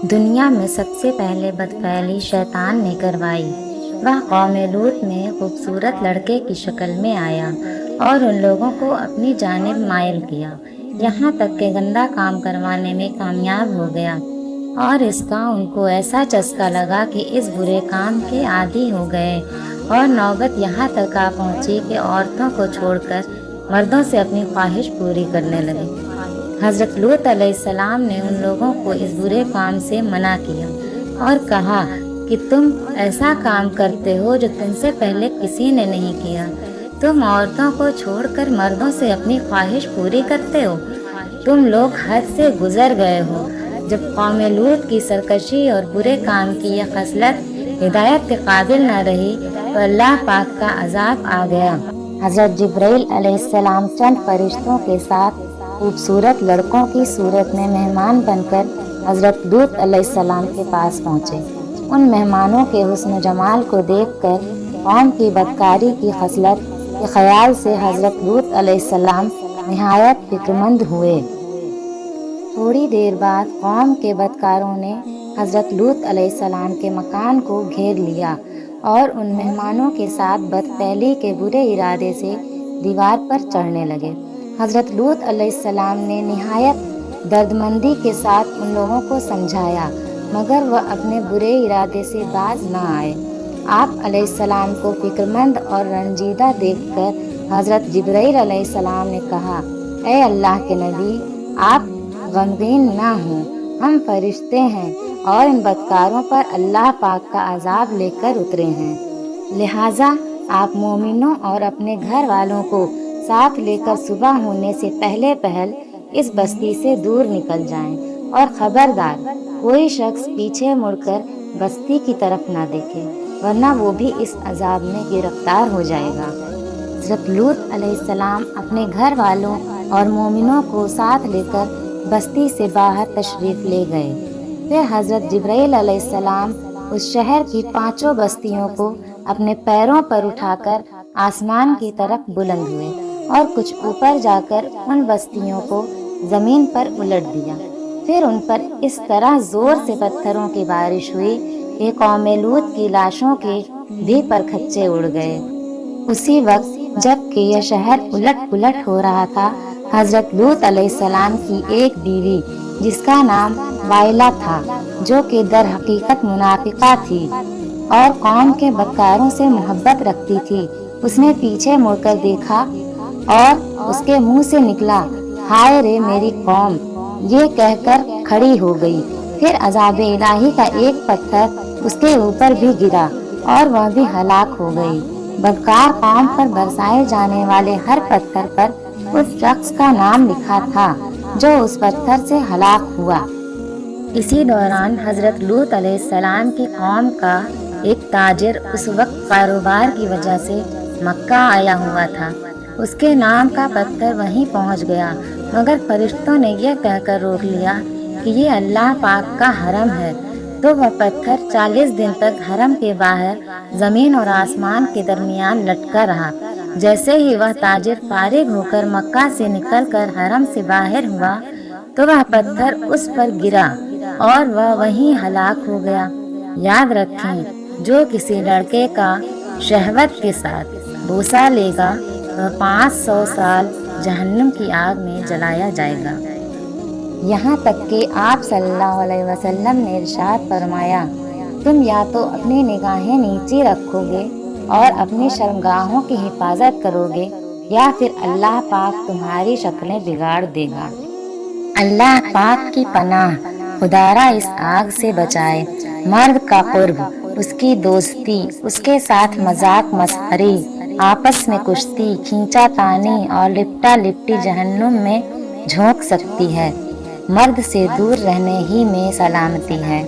دنیا میں سب سے پہلے بدفعلی شیطان نے کروائی۔ وہ قوم لوط میں خوبصورت لڑکے کی شکل میں آیا اور ان لوگوں کو اپنی جانب مائل کیا، یہاں تک کہ گندا کام کروانے میں کامیاب ہو گیا، اور اس کا ان کو ایسا چسکا لگا کہ اس برے کام کے عادی ہو گئے، اور نوبت یہاں تک آ پہنچی کہ عورتوں کو چھوڑ کر مردوں سے اپنی خواہش پوری کرنے لگے۔ حضرت لوط علیہ السلام نے ان لوگوں کو اس برے کام سے منع کیا اور کہا کہ تم ایسا کام کرتے ہو جو تم سے پہلے کسی نے نہیں کیا۔ تم عورتوں کو چھوڑ کر مردوں سے اپنی خواہش پوری کرتے ہو۔ تم لوگ حد سے گزر گئے ہو۔ جب قوم لوط کی سرکشی اور برے کام کی یہ خصلت ہدایت کے قابل نہ رہی تو اللہ پاک کا عذاب آ گیا۔ حضرت جبرائیل علیہ السلام چند فرشتوں کے ساتھ خوبصورت لڑکوں کی صورت میں مہمان بن کر حضرت لوط علیہ السلام کے پاس پہنچے۔ ان مہمانوں کے حسن و جمال کو دیکھ کر قوم کی بدکاری کی خصلت کے خیال سے حضرت لوط علیہ السلام نہایت فکرمند ہوئے۔ تھوڑی دیر بعد قوم کے بدکاروں نے حضرت لوط علیہ السلام کے مکان کو گھیر لیا اور ان مہمانوں کے ساتھ بدفعلی کے برے ارادے سے دیوار پر چڑھنے لگے۔ حضرت لوط علیہ السلام نے نہایت دردمندی کے ساتھ ان لوگوں کو سمجھایا، مگر وہ اپنے برے ارادے سے باز نہ آئے۔ آپ علیہ السلام کو فکرمند اور رنجیدہ دیکھ کر حضرت جبرائیل علیہ السلام نے کہا، اے اللہ کے نبی، آپ غمگین نہ ہوں، ہم فرشتے ہیں اور ان بدکاروں پر اللہ پاک کا عذاب لے کر اترے ہیں، لہٰذا آپ مومنوں اور اپنے گھر والوں کو ساتھ لے کر صبح ہونے سے پہلے پہل اس بستی سے دور نکل جائیں، اور خبردار کوئی شخص پیچھے مڑ کر بستی کی طرف نہ دیکھے، ورنہ وہ بھی اس عذاب میں گرفتار ہو جائے گا۔ حضرت لوط علیہ السلام اپنے گھر والوں اور مومنوں کو ساتھ لے کر بستی سے باہر تشریف لے گئے۔ پھر حضرت جبرائیل علیہ السلام اس شہر کی 5 بستیوں کو اپنے پیروں پر اٹھا کر آسمان کی طرف بلند ہوئے اور کچھ اوپر جا کر ان بستیوں کو زمین پر الٹ دیا۔ پھر ان پر اس طرح زور سے پتھروں کی بارش ہوئی کہ قوم لوط کی لاشوں کے بھی پرکھچے اڑ گئے۔ اسی وقت جب کہ یہ شہر الٹ پلٹ ہو رہا تھا، حضرت لوط علیہ السلام کی ایک بیوی جس کا نام وائلہ تھا، جو کہ در حقیقت منافقہ تھی اور قوم کے بدکاروں سے محبت رکھتی تھی، اس نے پیچھے مڑ کر دیکھا اور اس کے منہ سے نکلا، ہائے رے میری قوم، یہ کہہ کر کھڑی ہو گئی۔ پھر عذاب الہی کا ایک پتھر اس کے اوپر بھی گرا اور وہ بھی ہلاک ہو گئی۔ بدکار قوم پر برسائے جانے والے ہر پتھر پر اس شخص کا نام لکھا تھا جو اس پتھر سے ہلاک ہوا۔ اسی دوران حضرت لوط علیہ السلام کی قوم کا ایک تاجر اس وقت کاروبار کی وجہ سے مکہ آیا ہوا تھا۔ اس کے نام کا پتھر وہیں پہنچ گیا، مگر فرشتوں نے یہ کہہ کر روک لیا کہ یہ اللہ پاک کا حرم ہے، تو وہ پتھر 40 دن تک حرم کے باہر زمین اور آسمان کے درمیان لٹکا رہا۔ جیسے ہی وہ تاجر فارغ ہو کر مکہ سے نکل کر حرم سے باہر ہوا تو وہ پتھر اس پر گرا اور وہ وہیں ہلاک ہو گیا۔ یاد رکھیں، جو کسی لڑکے کا شہوت کے ساتھ بوسہ لے گا وہ 500 سال جہنم کی آگ میں جلایا جائے گا۔ یہاں تک کہ آپ صلی اللہ علیہ وسلم نے ارشاد فرمایا، تم یا تو اپنی نگاہیں نیچی رکھو گے اور اپنی شرمگاہوں کی حفاظت کرو گے، یا پھر اللہ پاک تمہاری شکلیں بگاڑ دے گا۔ اللہ پاک کی پناہ، خدا را اس آگ سے بچائے۔ مرد کا قرب، اس کی دوستی، اس کے ساتھ مذاق مسخری، آپس میں کشتی، کھینچا تانی اور لپٹا لپٹی جہنم میں جھونک سکتی ہے۔ مرد سے دور رہنے ہی میں سلامتی ہے۔